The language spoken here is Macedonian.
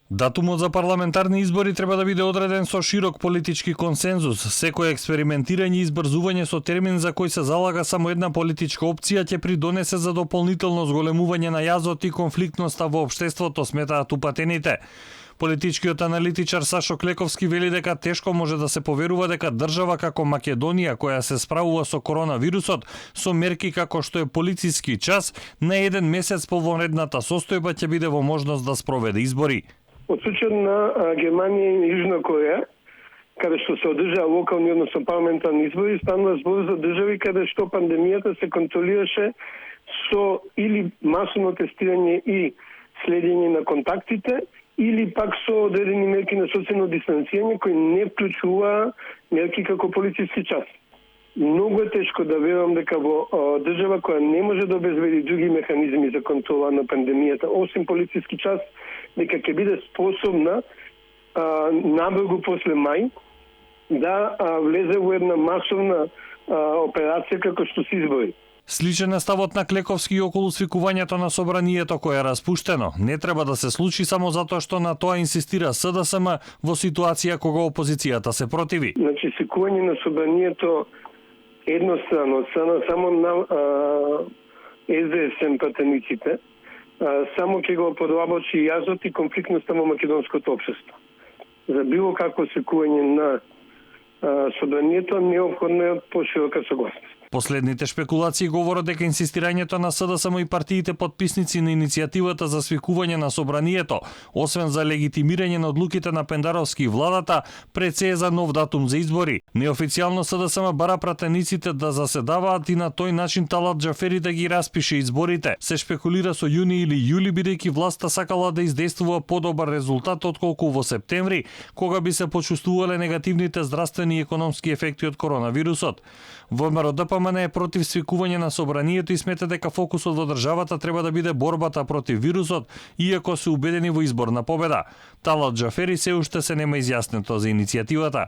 Датумот за парламентарни избори треба да биде одреден со широк политички консензус. Секој експериментирање и избрзување со термин за кој се залага само една политичка опција ќе придонесе за дополнително зголемување на јазот и конфликтноста во општеството, сметаат упатените. Политичкиот аналитичар Сашо Клековски вели дека тешко може да се поверува дека држава како Македонија, која се справува со коронавирусот, со мерки како што е полициски час, на еден месец по вонредната состојба ќе биде во можност да спроведе избори. Од случајот на Германија и Јужна Кореја, каде што се одржаа локални, односно парламентарни избори, станува збор за држави каде што пандемијата се контролираше со или масовно тестирање и следење на контактите, или пак со одредени мерки на социјално дистанцирање кои не вклучуваа мерки како полициски час. Многу е тешко да верувам дека во држава која не може да обезбеди други механизми за контрола на пандемијата, освен полициски час, дека ќе биде способна набрзо после мај да влезе во една масовна операција како што се избори. Сличен е ставот на Клековски и околу свикувањето на собранието кое е распуштено. Не треба да се случи само затоа што на тоа инсистира СДСМ во ситуација кога опозицијата се противи. Значи, свикување на собранието еднострано, само на СДСМ пратениците, само ќе го подлабочи јазот и конфликтноста во македонското општество. За било какво свикување на собранието неопходно е поширока согласност. Последните шпекулации говорат дека инсистирањето на СДСМ и партиите подписници на иницијативата за свикување на собранието, освен за легитимирање на одлуките на Пендаровски и владата, пред се е за нов датум за избори. Неофицијално СДСМ бара пратениците да заседаваат и на тој начин Талат Џафери да ги распише изборите. Се шпекулира со јуни или јули, бидејќи власта сакала да издействува подобар резултат отколку во септември, кога би се почувствувале негативните здравствени и економски ефекти од коронавирусот. ВМРО ДПМН е против свикување на собранието и смета дека фокусот во државата треба да биде борбата против вирусот, иако се убедени во изборна победа. Талат Џафери се уште се нема изјаснето за иницијативата.